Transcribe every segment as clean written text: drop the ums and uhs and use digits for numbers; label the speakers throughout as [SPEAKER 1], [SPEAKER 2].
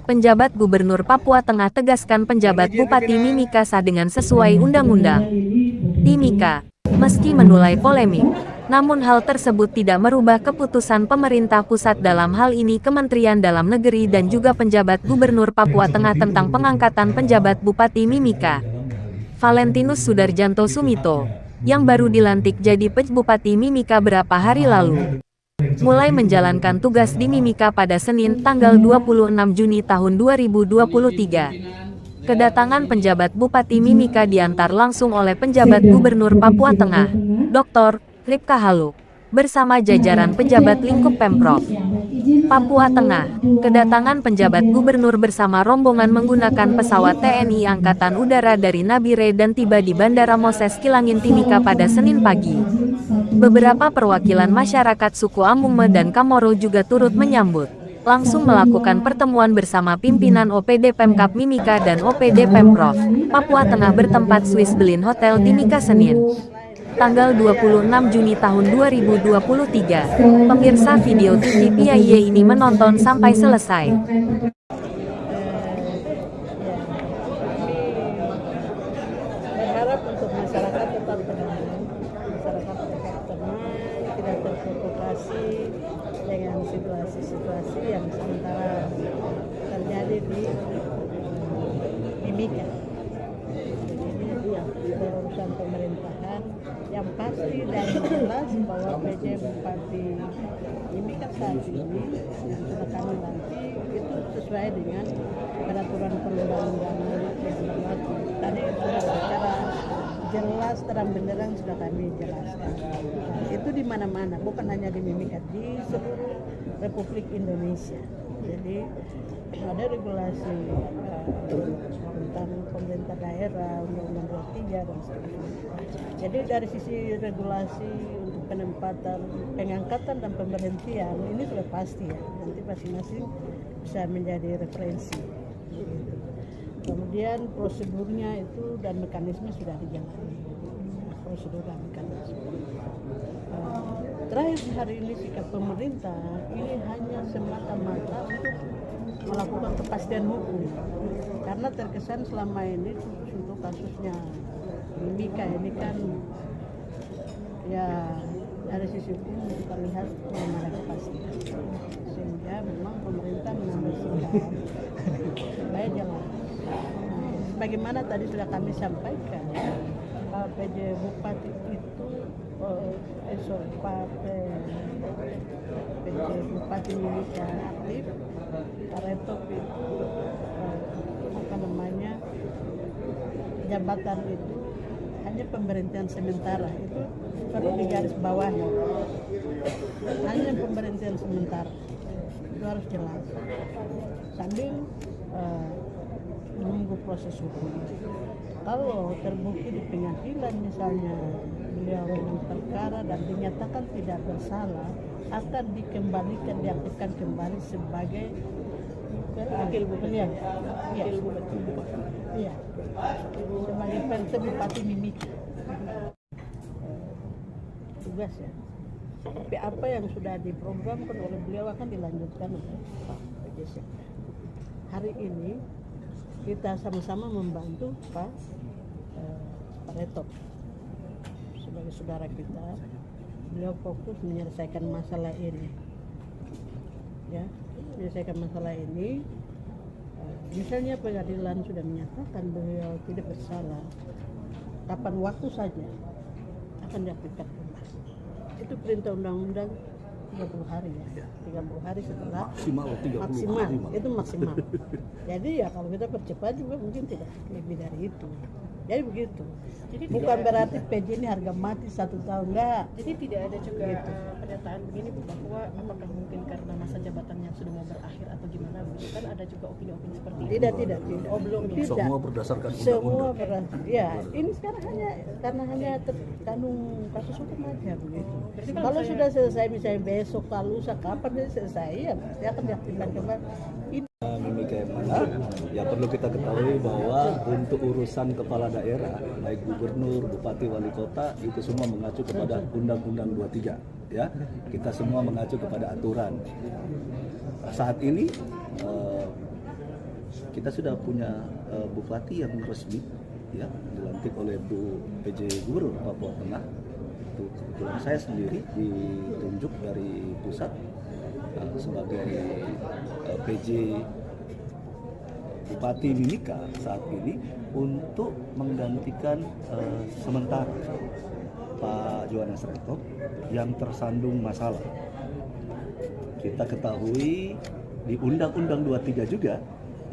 [SPEAKER 1] Penjabat Gubernur Papua Tengah tegaskan penjabat Bupati Mimika sah dengan sesuai undang-undang. Mimika, meski menuai polemik, namun hal tersebut tidak merubah keputusan pemerintah pusat dalam hal ini Kementerian Dalam Negeri dan juga penjabat Gubernur Papua Tengah tentang pengangkatan penjabat Bupati Mimika. Valentinus Sudarjanto Sumito, yang baru dilantik jadi Bupati Mimika beberapa hari lalu, mulai menjalankan tugas di Mimika pada Senin tanggal 26 Juni tahun 2023. Kedatangan penjabat Bupati Mimika diantar langsung oleh penjabat Gubernur Papua Tengah, Dr. Ripka Haluk, bersama jajaran pejabat lingkup Pemprov Papua Tengah. Kedatangan penjabat gubernur bersama rombongan menggunakan pesawat TNI Angkatan Udara dari Nabire dan tiba di Bandara Moses Kilangin Timika pada Senin pagi. Beberapa perwakilan masyarakat suku Amungme dan Kamoro juga turut menyambut. Langsung melakukan pertemuan bersama pimpinan OPD Pemkab Mimika dan OPD Pemprov Papua Tengah bertempat Swiss Berlin Hotel Timika Senin, tanggal 26 Juni tahun 2023. Pemirsa video TV PIY ini menonton sampai selesai.
[SPEAKER 2] Berharap untuk masyarakat tetap tenang, tidak terprovokasi dengan situasi-situasi yang sementara terjadi di Mimika. Jadi ini urusan pemerintahan yang pasti dan jelas bahwa PJ Bupati Mimika saat ini yang sudah kami lantik itu sesuai dengan peraturan perundang-undangan yang berlaku. Tadi sudah secara jelas terang benderang sudah kami jelaskan. Itu di mana-mana, bukan hanya di Mimika, di seluruh Republik Indonesia. Jadi ada regulasi tentang pemerintah daerah, Undang-Undang 23 dan sebagainya. Jadi dari sisi regulasi untuk penempatan, pengangkatan dan pemberhentian ini sudah pasti ya. Nanti masing-masing bisa menjadi referensi. Gitu. Kemudian prosedurnya itu dan mekanisme sudah dijalani. Prosedur dan mekanisme. Terakhir hari ini sikap pemerintah ini hanya semata-mata untuk melakukan kepastian hukum, karena terkesan selama ini untuk kasusnya Mimika ini kan ya dari sisi hukum kita lihat belum ada kepastian, sehingga memang pemerintah mengambil sikap supaya jelas. Sebagaimana tadi sudah kami sampaikan, PJ Bupati itu PJ Bupati Mimika aktif, Paretop itu jabatan itu hanya pemberhentian sementara, itu perlu digaris bawahi, hanya pemberhentian sementara, itu harus jelas sambil menunggu proses hukum. Kalau terbukti di pengadilan misalnya beliau dengan perkara dan dinyatakan tidak bersalah, akan dikembalikan, diaktifkan kembali sebagai wakil bupati. Iya. Sebagai PLT Bupati Mimika. Tugas ya. Tapi apa yang sudah diprogramkan oleh beliau akan dilanjutkan oleh Pak Jesse. Hari ini kita sama-sama membantu Pak Retop sebagai saudara kita. Beliau fokus menyelesaikan masalah ini, ya, menyelesaikan masalah ini. Misalnya pengadilan sudah menyatakan beliau tidak bersalah, kapan waktu saja akan diaktifkan kembali. Itu perintah undang-undang 30 hari ya, 30 hari setelah maksimal, itu maksimal. Jadi ya kalau kita percepat juga mungkin tidak lebih dari itu. Jadi begitu. Jadi bukan berarti PJ ini harga mati 1 tahun, enggak.
[SPEAKER 3] Jadi tidak ada juga gitu. Pernyataan begini bahwa apakah mungkin karena masa jabatannya sudah mau berakhir atau gimana? Kan ada juga opini-opini seperti itu.
[SPEAKER 2] Tidak.
[SPEAKER 3] Oh belum.
[SPEAKER 2] Tidak.
[SPEAKER 4] Semua berdasarkan
[SPEAKER 2] Semua
[SPEAKER 4] undang-undang.
[SPEAKER 2] ya, ini sekarang hanya terkandung kasus hukum aja begitu. Kalau sudah selesai misalnya besok, kalau lusa kapan dia selesai ya pasti akan diaktifkan kembali.
[SPEAKER 4] Mimika yang mana? Ya perlu kita ketahui bahwa untuk urusan kepala daerah, baik gubernur, bupati, wali kota, itu semua mengacu kepada Undang-Undang 23. Ya, kita semua mengacu kepada aturan. Saat ini kita sudah punya bupati yang resmi, ya, dilantik oleh Bu PJ Gubernur Papua Tengah. Itu kebetulan saya sendiri ditunjuk dari pusat sebagai PJ Bupati Mimika saat ini untuk menggantikan sementara Pak Johannes Reto yang tersandung masalah. Kita ketahui di Undang-Undang 23 juga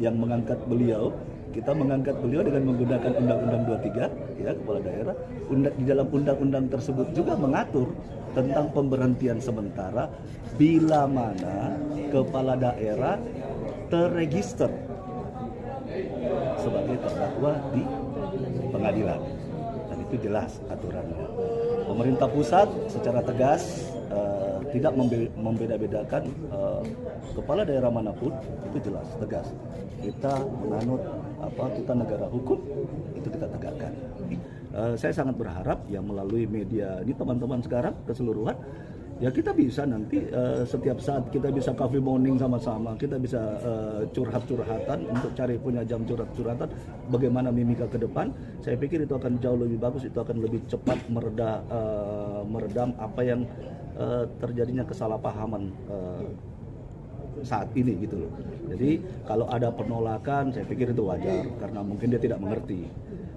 [SPEAKER 4] yang mengangkat beliau, kita mengangkat beliau dengan menggunakan Undang-Undang 23, ya, kepala daerah. Di dalam undang-undang tersebut juga mengatur tentang pemberhentian sementara bila mana kepala daerah terregister sebagai terdakwa di pengadilan, dan itu jelas aturannya. Pemerintah pusat secara tegas tidak membeda-bedakan kepala daerah manapun, itu jelas tegas. Kita menganut kita negara hukum, itu kita tegakkan. Saya sangat berharap yang melalui media ini teman-teman sekarang keseluruhan, ya kita bisa nanti setiap saat kita bisa coffee morning sama-sama, kita bisa curhat-curhatan untuk cari punya jam curhat-curhatan bagaimana Mimika ke depan. Saya pikir itu akan jauh lebih bagus, itu akan lebih cepat meredam apa yang terjadinya kesalahpahaman saat ini gitu loh. Jadi kalau ada penolakan, saya pikir itu wajar karena mungkin dia tidak mengerti.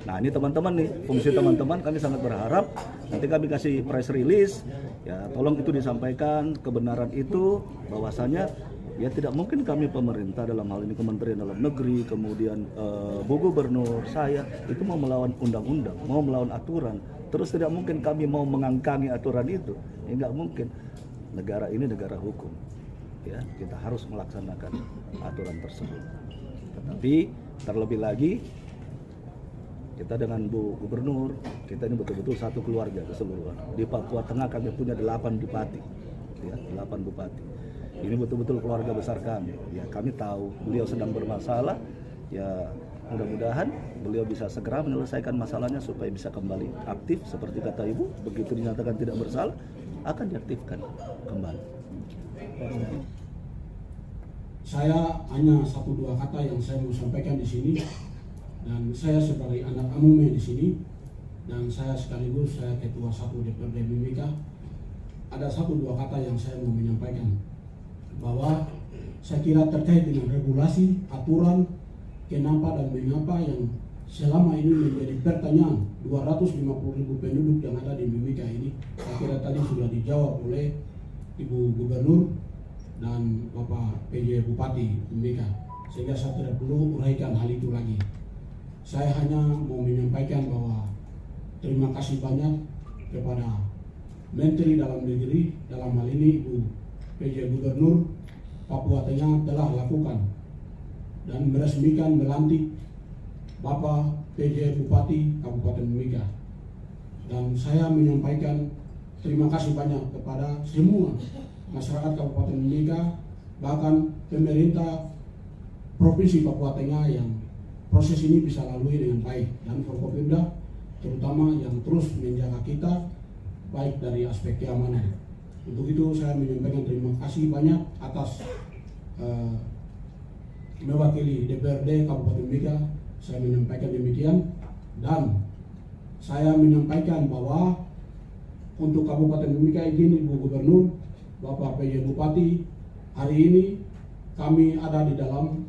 [SPEAKER 4] Nah ini teman-teman nih, fungsi teman-teman kami sangat berharap nanti kami kasih press release, ya tolong itu disampaikan kebenaran itu, bahwasanya ya tidak mungkin kami pemerintah dalam hal ini Kementerian Dalam Negeri, kemudian Bu Gubernur, saya itu mau melawan undang-undang, mau melawan aturan, terus tidak mungkin kami mau mengangkangi aturan itu, ya nggak mungkin. Negara ini negara hukum, ya kita harus melaksanakan aturan tersebut. Tetapi terlebih lagi kita dengan Bu Gubernur, kita ini betul-betul satu keluarga keseluruhan. Di Papua Tengah kami punya 8 bupati, ya 8 bupati. Ini betul-betul keluarga besar kami. Ya kami tahu beliau sedang bermasalah, ya mudah-mudahan beliau bisa segera menyelesaikan masalahnya supaya bisa kembali aktif seperti kata Ibu. Begitu dinyatakan tidak bersalah, akan diaktifkan kembali.
[SPEAKER 5] Saya hanya 1-2 kata yang saya mau sampaikan di sini. Dan saya sebagai anak Amume di sini, dan saya sekaligus saya ketua 1 DPRD Mimika, ada 1-2 kata yang saya mau menyampaikan, bahwa saya kira terkait dengan regulasi, aturan, kenapa dan mengapa yang selama ini menjadi pertanyaan 250.000 penduduk yang ada di Mimika ini, saya kira tadi sudah dijawab oleh Ibu Gubernur dan Bapak PJ Bupati Mimika, sehingga saya tidak perlu uraikan hal itu lagi. Saya hanya mau menyampaikan bahwa terima kasih banyak kepada Menteri Dalam Negeri, dalam hal ini Ibu PJ Gubernur Papua Tengah telah lakukan dan meresmikan melantik Bapak PJ Bupati Kabupaten Mimika. Dan saya menyampaikan terima kasih banyak kepada semua masyarakat Kabupaten Mimika, bahkan pemerintah Provinsi Papua Tengah yang proses ini bisa lalui dengan baik, dan Forkopimda terutama yang terus menjaga kita baik dari aspek keamanan. Untuk itu saya menyampaikan terima kasih banyak atas mewakili DPRD Kabupaten Mimika. Saya menyampaikan demikian, dan saya menyampaikan bahwa untuk Kabupaten Mimika ini, Bu Gubernur, Bapak PJ Bupati, hari ini kami ada di dalam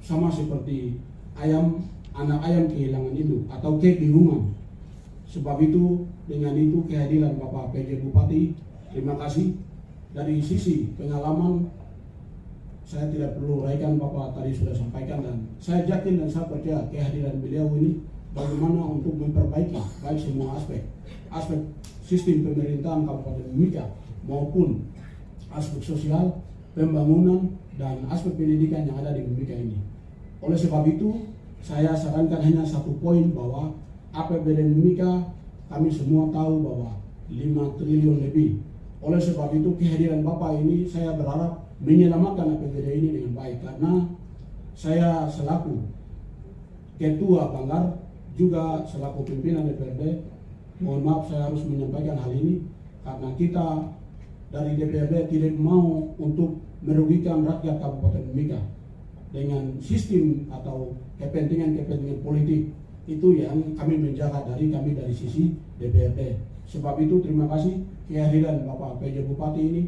[SPEAKER 5] sama seperti anak ayam kehilangan induk atau kebingungan. Sebab itu dengan itu kehadiran Bapak PJ Bupati, terima kasih. Dari sisi pengalaman saya tidak perlu uraikan, Bapak tadi sudah sampaikan, dan saya yakin dan saya percaya kehadiran beliau ini bagaimana untuk memperbaiki baik semua aspek sistem pemerintahan Kabupaten Mimika maupun aspek sosial, pembangunan, dan aspek pendidikan yang ada di Mimika ini. Oleh sebab itu, saya sarankan hanya 1 poin, bahwa APBD Mimika kami semua tahu bahwa 5 triliun lebih. Oleh sebab itu, kehadiran Bapak ini saya berharap menyelamatkan APBD ini dengan baik, karena saya selaku Ketua Banggar juga selaku pimpinan DPRD, mohon maaf saya harus menyampaikan hal ini, karena kita dari DPRD tidak mau untuk merugikan rakyat Kabupaten Mimika. dengan sistem atau kepentingan-kepentingan politik itu yang kami menjaga dari sisi DPRD. Sebab itu terima kasih kehadiran Bapak PJ Bupati ini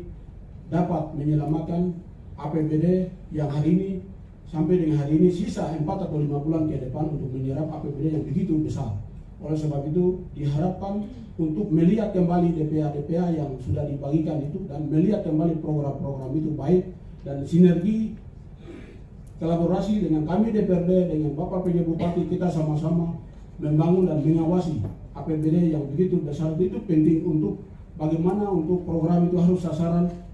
[SPEAKER 5] dapat menyelamatkan APBD yang hari ini sampai dengan hari ini sisa 4 atau 5 bulan ke depan untuk menyerap APBD yang begitu besar. Oleh sebab itu diharapkan untuk melihat kembali DPA yang sudah dibagikan itu dan melihat kembali program-program itu baik dan sinergi kolaborasi dengan kami DPRD dengan Bapak PJ Bupati, kita sama-sama membangun dan mengawasi APBD yang begitu besar itu penting untuk bagaimana untuk program itu harus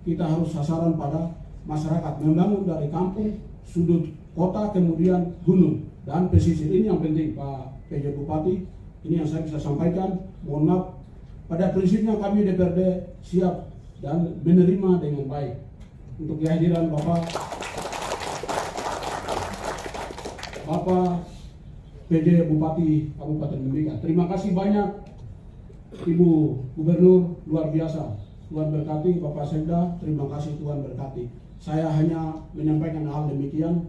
[SPEAKER 5] kita harus sasaran pada masyarakat, membangun dari kampung, sudut kota, kemudian gunung dan pesisir. Ini yang penting Pak PJ Bupati. Ini yang saya bisa sampaikan. Mohon maaf, pada prinsipnya kami DPRD siap dan menerima dengan baik untuk kehadiran Bapak PJ Bupati Kabupaten Mimika. Terima kasih banyak Ibu Gubernur, luar biasa. Tuhan berkati. Bapak Sekda, terima kasih, Tuhan berkati. Saya hanya menyampaikan hal demikian.